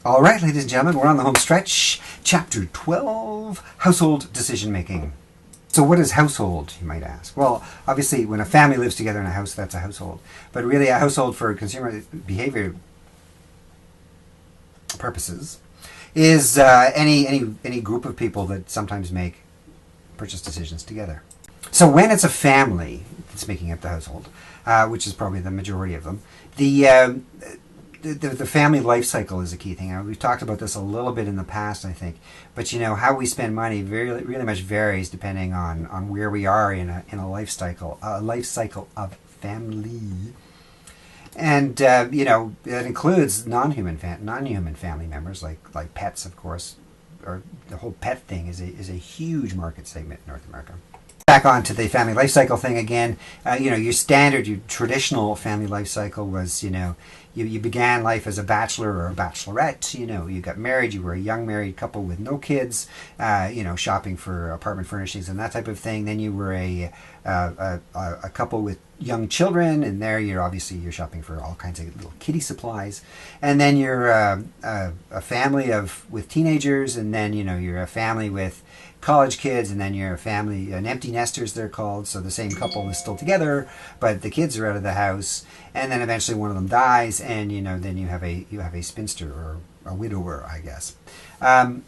All right, ladies and gentlemen, we're on the home stretch. Chapter 12, Household Decision Making. So what is household, you might ask? Well, obviously, when a family lives together in a house, that's a household. But really, a household for consumer behavior purposes is any group of people that sometimes make purchase decisions together. So when it's a family that's making up the household, which is probably the majority of them, the family life cycle is a key thing. We've talked about this a little bit in the past, I think. But how we spend money really much varies depending on where we are in a life cycle of family. And that includes non-human family members like pets, of course. Or the whole pet thing is a huge market segment in North America. Back onto the family life cycle thing again. Your traditional family life cycle was you began life as a bachelor or a bachelorette. You got married. You were a young married couple with no kids. Shopping for apartment furnishings and that type of thing. Then you were a couple with young children, and there you're shopping for all kinds of little kiddie supplies. And then you're a family with teenagers, and then you're a family with college kids, and then you're a family, an empty nesters they're called. So the same couple is still together, but the kids are out of the house, and then eventually one of them dies, and then you have a spinster or a widower, I guess. And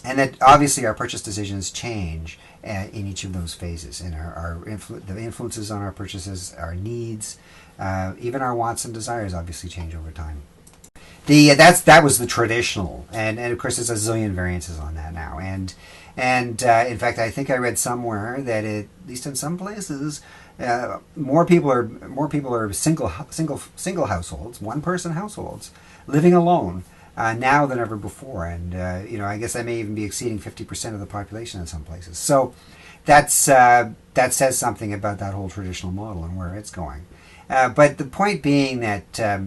that obviously our purchase decisions change in each of those phases, and the influences on our purchases, our needs, even our wants and desires obviously change over time. That was the traditional, and of course there's a zillion variances on that now, and in fact I think I read somewhere that at least in some places more people are single households, one person households, living alone now than ever before, and I guess that may even be exceeding 50% of the population in some places. So that says something about that whole traditional model and where it's going. But the point being that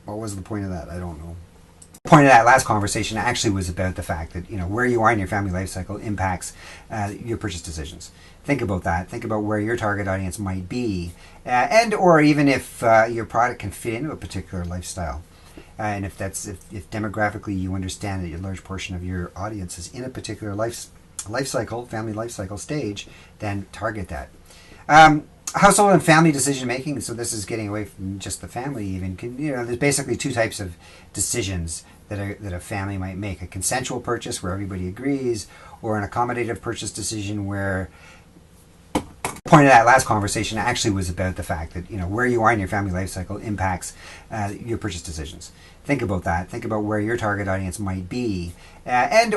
what was the point of that? I don't know. The point of that last conversation actually was about the fact that where you are in your family life cycle impacts your purchase decisions. Think about that. Think about where your target audience might be, or even if your product can fit into a particular lifestyle. And if demographically you understand that a large portion of your audience is in a particular family life cycle stage, then target that. Household and family decision making. So this is getting away from just the family. Even there's basically two types of decisions that a family might make: a consensual purchase where everybody agrees, or an accommodative purchase decision where. The point of that last conversation actually was about the fact that where you are in your family life cycle impacts your purchase decisions. Think about that. Think about where your target audience might be,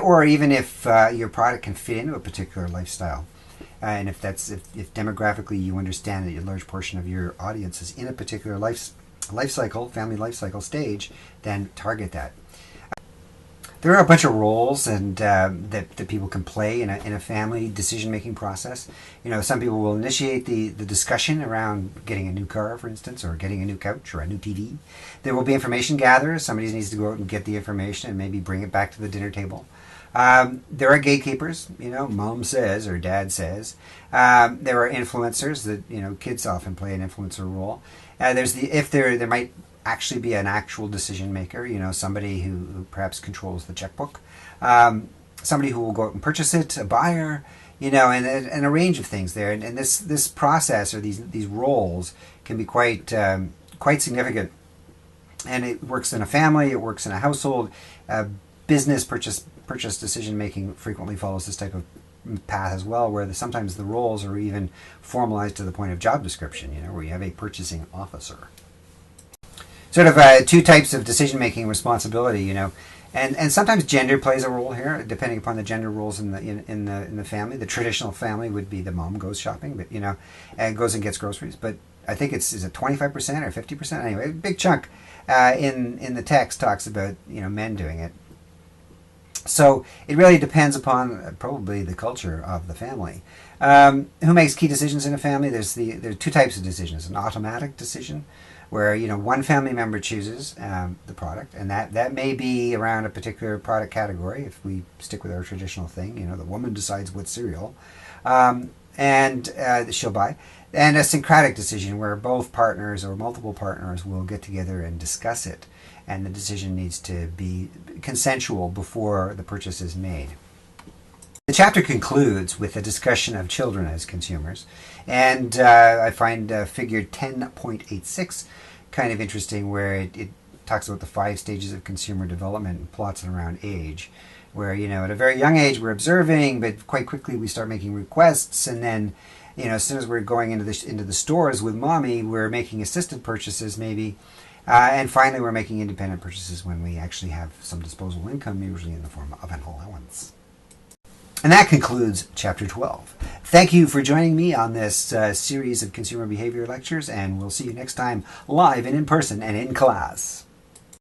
or even if your product can fit into a particular lifestyle. And if demographically you understand that a large portion of your audience is in a particular family life cycle stage, then target that. There are a bunch of roles and that people can play in a family decision-making process. Some people will initiate the discussion around getting a new car, for instance, or getting a new couch or a new TV. There will be information gatherers. Somebody needs to go out and get the information and maybe bring it back to the dinner table. There are gatekeepers, mom says or dad says. There are influencers that, kids often play an influencer role. There might actually be an actual decision maker, somebody who perhaps controls the checkbook, somebody who will go out and purchase it, a buyer, and a range of things there. And this process or these roles can be quite significant. And it works in a family, it works in a household. Business purchase decision making frequently follows this type of path as well, where sometimes the roles are even formalized to the point of job description, where you have a purchasing officer. Sort of two types of decision-making responsibility, and sometimes gender plays a role here, depending upon the gender roles in the family. The traditional family would be the mom goes shopping, but and goes and gets groceries. But I think is it 25% or 50%? Anyway, a big chunk in the text talks about men doing it. So it really depends upon probably the culture of the family. Who makes key decisions in a family? There are two types of decisions: an automatic decision, where one family member chooses the product, and that may be around a particular product category. If we stick with our traditional thing, the woman decides what cereal, and she'll buy. And a syncretic decision where both partners or multiple partners will get together and discuss it, and the decision needs to be consensual before the purchase is made. The chapter concludes with a discussion of children as consumers, and I find figure 10.86 kind of interesting, where it talks about the 5 stages of consumer development and plots it around age, where, at a very young age we're observing, but quite quickly we start making requests, and then, as soon as we're going into the stores with mommy, we're making assisted purchases maybe, and finally we're making independent purchases when we actually have some disposable income, usually in the form of an allowance. And that concludes Chapter 12. Thank you for joining me on this series of consumer behavior lectures, and we'll see you next time live and in person and in class.